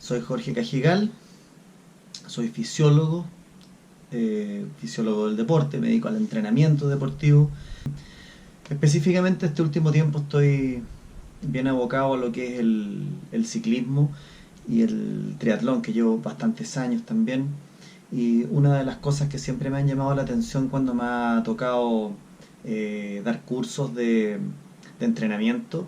Soy Jorge Cajigal, soy fisiólogo, fisiólogo del deporte, me dedico al entrenamiento deportivo. Específicamente este último tiempo estoy bien abocado a lo que es el ciclismo y el triatlón, que llevo bastantes años también. Y una de las cosas que siempre me han llamado la atención cuando me ha tocado dar cursos de entrenamiento,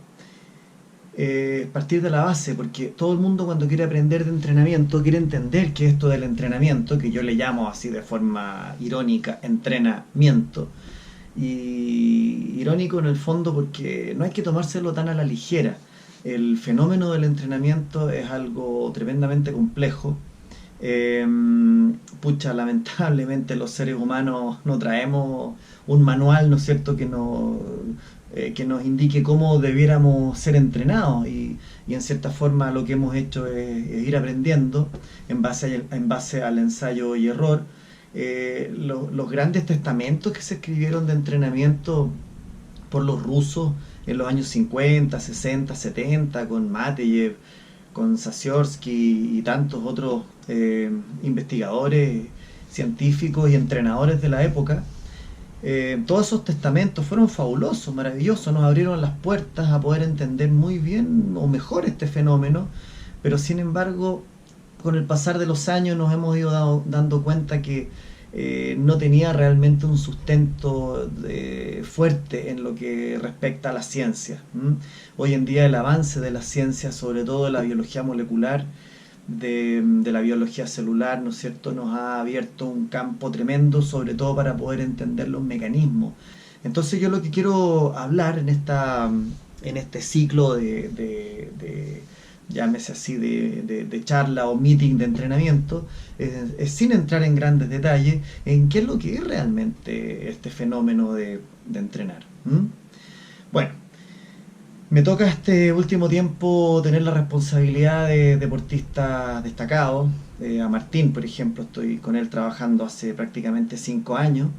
partir de la base, porque todo el mundo cuando quiere aprender de entrenamiento quiere entender que esto del entrenamiento, que yo le llamo así de forma irónica, entrenamiento, y irónico en el fondo porque no hay que tomárselo tan a la ligera. El fenómeno del entrenamiento es algo tremendamente complejo. Eh, Lamentablemente los seres humanos no traemos un manual, ¿no es cierto?, que nos indique cómo debiéramos ser entrenados y en cierta forma lo que hemos hecho es ir aprendiendo en base al ensayo y error. Los grandes testamentos que se escribieron de entrenamiento por los rusos en los años 50, 60, 70, con Mateyev, con Sassiorsky y tantos otros investigadores, científicos y entrenadores de la época, todos esos testamentos fueron fabulosos, maravillosos, nos abrieron las puertas a poder entender muy bien o mejor este fenómeno, pero sin embargo, con el pasar de los años nos hemos ido dando cuenta que no tenía realmente un sustento fuerte en lo que respecta a la ciencia. Hoy en día el avance de la ciencia, sobre todo de la biología molecular, de la biología celular, ¿no es cierto?, nos ha abierto un campo tremendo, sobre todo para poder entender los mecanismos. Entonces yo lo que quiero hablar en este ciclo llámese así, de charla o meeting de entrenamiento, sin entrar en grandes detalles, en qué es lo que es realmente este fenómeno de entrenar. Bueno, me toca este último tiempo tener la responsabilidad de deportista destacado. A Martín, por ejemplo, estoy con él trabajando hace prácticamente 5 años,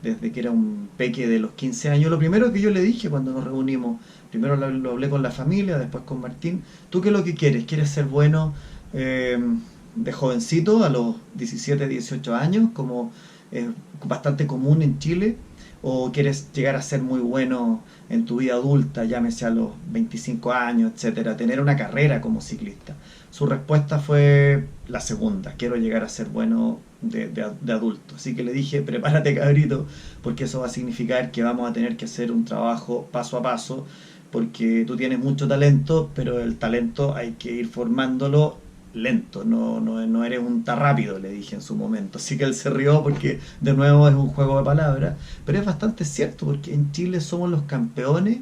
desde que era un peque de los 15 años. Lo primero que yo le dije cuando nos reunimos, primero lo hablé con la familia, después con Martín: ¿tú qué es lo que quieres? ¿Quieres ser bueno de jovencito, a los 17, 18 años, como es bastante común en Chile? ¿O quieres llegar a ser muy bueno en tu vida adulta, llámese a los 25 años, etcétera, tener una carrera como ciclista? Su respuesta fue la segunda: quiero llegar a ser bueno de adulto. Así que le dije: prepárate, cabrito, porque eso va a significar que vamos a tener que hacer un trabajo paso a paso, porque tú tienes mucho talento, pero el talento hay que ir formándolo lento, no eres un tan rápido, le dije en su momento. Así que él se rió porque de nuevo es un juego de palabras, pero es bastante cierto, porque en Chile somos los campeones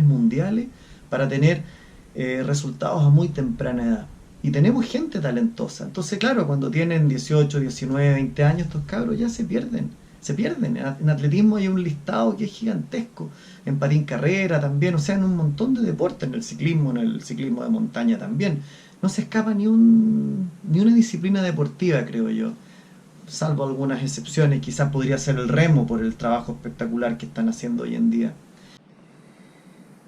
mundiales para tener resultados a muy temprana edad. Y tenemos gente talentosa. Entonces, claro, cuando tienen 18, 19, 20 años, estos cabros ya se pierden. Se pierden. En atletismo hay un listado que es gigantesco. En patín carrera también. O sea, en un montón de deportes. En el ciclismo de montaña también. No se escapa ni una disciplina deportiva, creo yo. Salvo algunas excepciones. Quizás podría ser el remo por el trabajo espectacular que están haciendo hoy en día.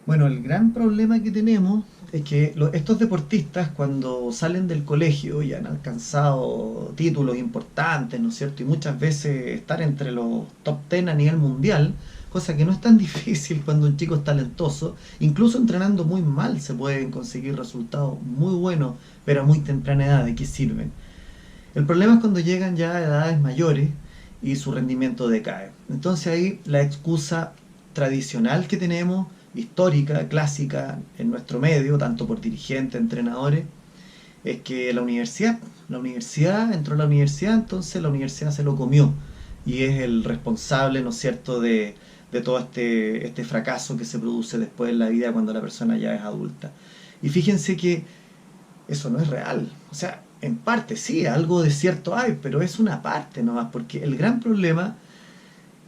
Bueno, el gran problema que tenemos es que estos deportistas, cuando salen del colegio y han alcanzado títulos importantes, ¿no es cierto?, y muchas veces estar entre los top 10 a nivel mundial, cosa que no es tan difícil cuando un chico es talentoso. Incluso entrenando muy mal se pueden conseguir resultados muy buenos, pero a muy temprana edad. ¿De qué sirven? El problema es cuando llegan ya a edades mayores y su rendimiento decae. Entonces ahí la excusa tradicional que tenemos, histórica, clásica en nuestro medio, tanto por dirigentes, entrenadores, es que entró a la universidad, entonces la universidad se lo comió y es el responsable, ¿no es cierto?, de todo este fracaso que se produce después en la vida cuando la persona ya es adulta. Y fíjense que eso no es real. O sea, en parte sí, algo de cierto hay, pero es una parte nomás, porque el gran problema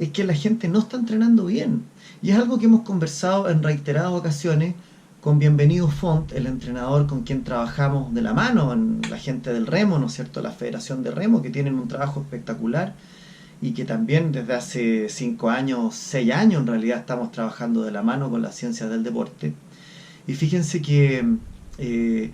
es que la gente no está entrenando bien. Y es algo que hemos conversado en reiteradas ocasiones con Bienvenido Font, el entrenador con quien trabajamos de la mano, en la gente del remo, ¿no es cierto?, la Federación de Remo, que tienen un trabajo espectacular y que también desde hace 5 años, 6 años en realidad, estamos trabajando de la mano con las ciencias del deporte. Y fíjense que eh,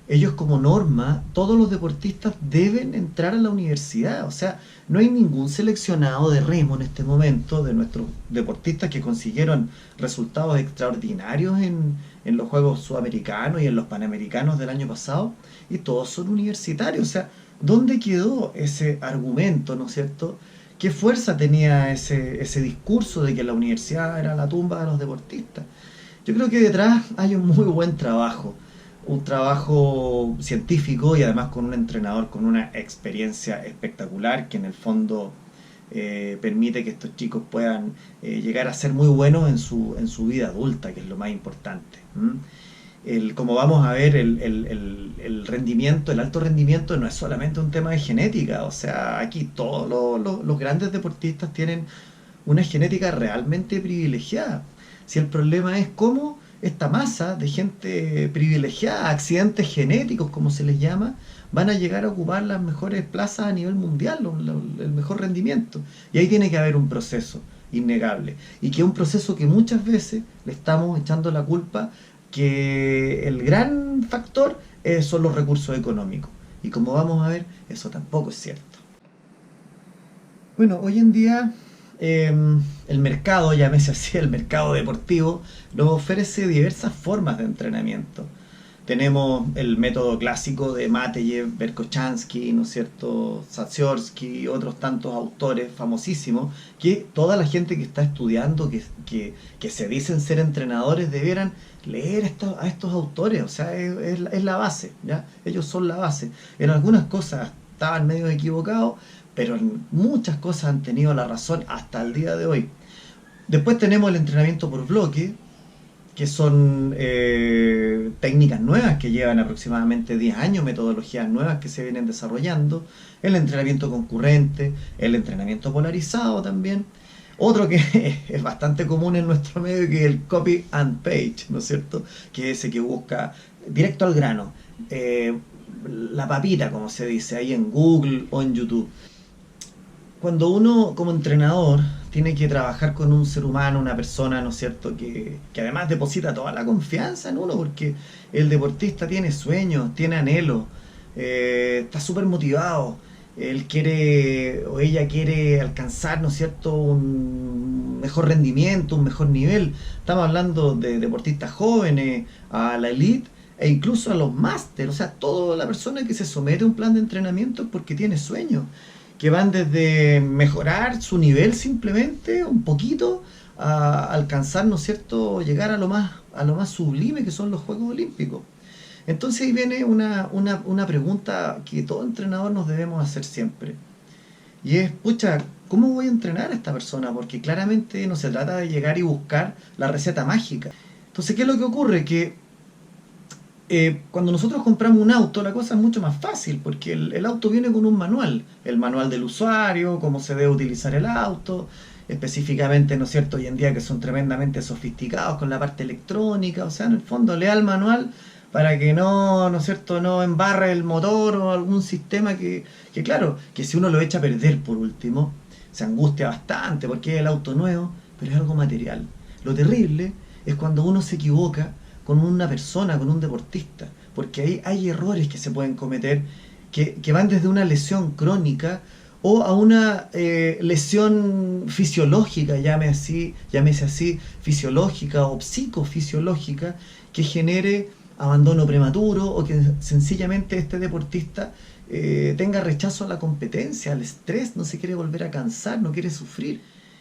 ellos como norma, todos los deportistas deben entrar a la universidad. O sea, no hay ningún seleccionado de remo en este momento de nuestros deportistas que consiguieron resultados extraordinarios en los Juegos Sudamericanos y en los Panamericanos del año pasado, y todos son universitarios. O sea, ¿dónde quedó ese argumento, no es cierto? ¿Qué fuerza tenía ese discurso de que la universidad era la tumba de los deportistas? Yo creo que detrás hay un muy buen trabajo, un trabajo científico y además con un entrenador con una experiencia espectacular que en el fondo permite que estos chicos puedan llegar a ser muy buenos en su vida adulta, que es lo más importante. ¿M? Como vamos a ver, el rendimiento, el alto rendimiento no es solamente un tema de genética. O sea, aquí todos los grandes deportistas tienen una genética realmente privilegiada. Si el problema es cómo esta masa de gente privilegiada, accidentes genéticos como se les llama, van a llegar a ocupar las mejores plazas a nivel mundial, el mejor rendimiento. Y ahí tiene que haber un proceso innegable. Y que es un proceso que muchas veces le estamos echando la culpa, que el gran factor son los recursos económicos. Y como vamos a ver, eso tampoco es cierto. Bueno, hoy en día eh, el mercado, llámese así, el mercado deportivo, nos ofrece diversas formas de entrenamiento. Tenemos el método clásico de Mateyev, Berkochansky, ¿no es cierto? Satsyorsky y otros tantos autores famosísimos que toda la gente que está estudiando, que se dicen ser entrenadores, debieran leer a estos autores. O sea, es la base, ¿ya? Ellos son la base. En algunas cosas estaban medio equivocados, pero en muchas cosas han tenido la razón hasta el día de hoy. Después tenemos el entrenamiento por bloque, que son técnicas nuevas que llevan aproximadamente 10 años, metodologías nuevas que se vienen desarrollando, el entrenamiento concurrente, el entrenamiento polarizado también. Otro que es bastante común en nuestro medio, que es el copy and page, ¿no es cierto? Que es ese que busca directo al grano, la papita, como se dice, ahí en Google o en YouTube. Cuando uno como entrenador tiene que trabajar con un ser humano, una persona, ¿no es cierto?, que además deposita toda la confianza en uno, porque el deportista tiene sueños, tiene anhelos, está súper motivado, él quiere o ella quiere alcanzar, ¿no es cierto?, un mejor rendimiento, un mejor nivel. Estamos hablando de deportistas jóvenes, a la elite e incluso a los máster. O sea, toda la persona que se somete a un plan de entrenamiento es porque tiene sueños que van desde mejorar su nivel simplemente un poquito a alcanzar, ¿no es cierto?, llegar a lo más sublime que son los Juegos Olímpicos. Entonces ahí viene una pregunta que todo entrenador nos debemos hacer siempre. Y es, pucha, ¿cómo voy a entrenar a esta persona? Porque claramente no se trata de llegar y buscar la receta mágica. Entonces, ¿qué es lo que ocurre? Que cuando nosotros compramos un auto, la cosa es mucho más fácil, porque el auto viene con un manual, el manual del usuario, cómo se debe utilizar el auto, específicamente, ¿no es cierto?, hoy en día que son tremendamente sofisticados con la parte electrónica. O sea, en el fondo lea el manual para que no, ¿no es cierto?, no embarre el motor o algún sistema que claro, que si uno lo echa a perder por último, se angustia bastante porque es el auto nuevo, pero es algo material. Lo terrible es cuando uno se equivoca con una persona, con un deportista, porque ahí hay errores que se pueden cometer que van desde una lesión crónica o a una lesión fisiológica, llámese así, fisiológica o psicofisiológica, que genere abandono prematuro o que sencillamente este deportista tenga rechazo a la competencia, al estrés, no se quiere volver a cansar, no quiere sufrir.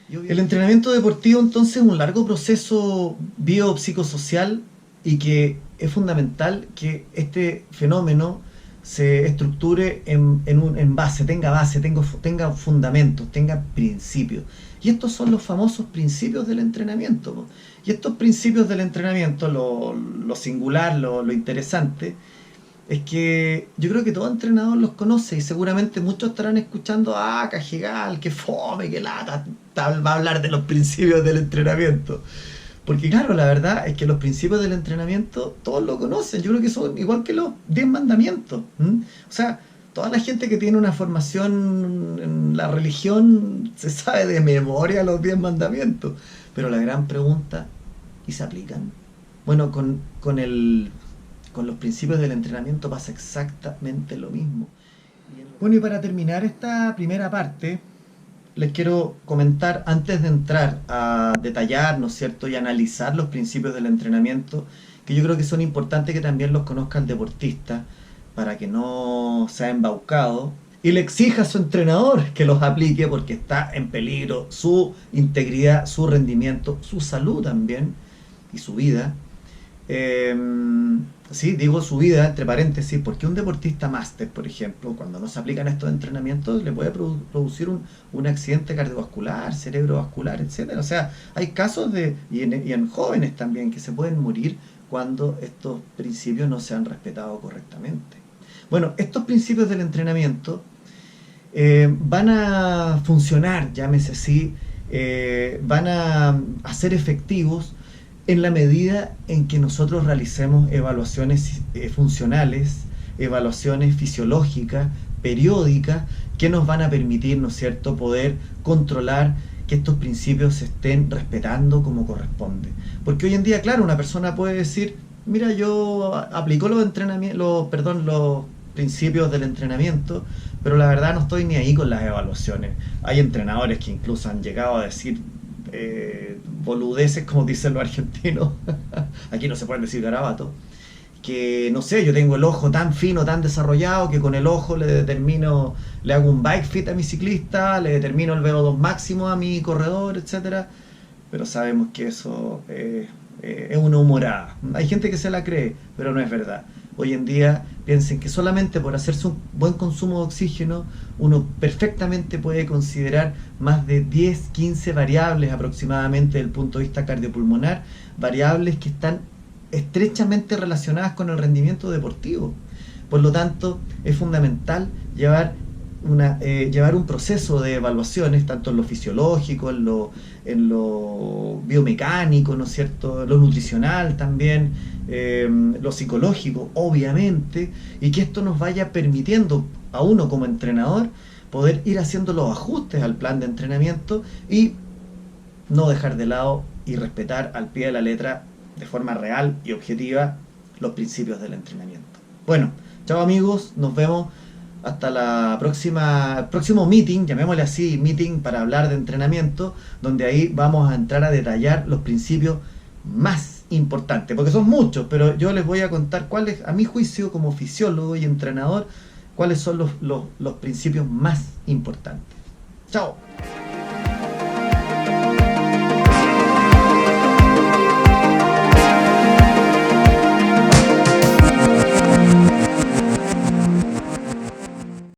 El entrenamiento deportivo entonces es un largo proceso biopsicosocial y que es fundamental que este fenómeno se estructure en base, tenga fundamentos, tenga principios. Y estos son los famosos principios del entrenamiento, ¿no? Y estos principios del entrenamiento, lo singular, lo interesante, es que yo creo que todo entrenador los conoce y seguramente muchos estarán escuchando, Cajigal, que fome, que lata, va a hablar de los principios del entrenamiento. Porque claro, la verdad es que los principios del entrenamiento todos lo conocen. Yo creo que son igual que los 10 mandamientos. ¿M? O sea, toda la gente que tiene una formación en la religión se sabe de memoria los 10 mandamientos. Pero la gran pregunta, ¿y se aplican? Bueno, con Con los principios del entrenamiento pasa exactamente lo mismo. Bueno, y para terminar esta primera parte, les quiero comentar, antes de entrar a detallar, ¿no es cierto?, y analizar los principios del entrenamiento, que yo creo que son importantes que también los conozca el deportista, para que no sea embaucado, y le exija a su entrenador que los aplique porque está en peligro su integridad, su rendimiento, su salud también, y su vida. Eh, sí, digo su vida entre paréntesis, porque un deportista máster, por ejemplo, cuando no se aplican estos entrenamientos, le puede producir un accidente cardiovascular, cerebrovascular, etcétera. O sea, hay casos y en jóvenes también, que se pueden morir cuando estos principios no se han respetado correctamente. Bueno, estos principios del entrenamiento van a funcionar, llámese así, van a ser efectivos en la medida en que nosotros realicemos evaluaciones funcionales, evaluaciones fisiológicas, periódicas, que nos van a permitir, ¿no es cierto?, poder controlar que estos principios se estén respetando como corresponde. Porque hoy en día, claro, una persona puede decir, mira, yo aplico los principios del entrenamiento, pero la verdad no estoy ni ahí con las evaluaciones. Hay entrenadores que incluso han llegado a decir boludeces, como dicen los argentinos. Aquí no se pueden decir garabatos. Que no sé, yo tengo el ojo tan fino, tan desarrollado, que con el ojo le hago un bike fit a mi ciclista, le determino el VO2 máximo a mi corredor, etcétera. Pero sabemos que eso es una humorada. Hay gente que se la cree, pero no es verdad. Hoy en día piensen que solamente por hacerse un buen consumo de oxígeno uno perfectamente puede considerar más de 10, 15 variables aproximadamente desde el punto de vista cardiopulmonar, variables que están estrechamente relacionadas con el rendimiento deportivo. Por lo tanto, es fundamental llevar un proceso de evaluaciones, tanto en lo fisiológico, en lo biomecánico, ¿no es cierto?, lo nutricional también, lo psicológico, obviamente, y que esto nos vaya permitiendo a uno como entrenador poder ir haciendo los ajustes al plan de entrenamiento y no dejar de lado y respetar al pie de la letra, de forma real y objetiva, los principios del entrenamiento. Bueno, chao amigos, nos vemos hasta la próximo meeting, llamémosle así, meeting para hablar de entrenamiento, donde ahí vamos a entrar a detallar los principios más importantes, porque son muchos, pero yo les voy a contar cuáles, a mi juicio como fisiólogo y entrenador, cuáles son los principios más importantes. Chao.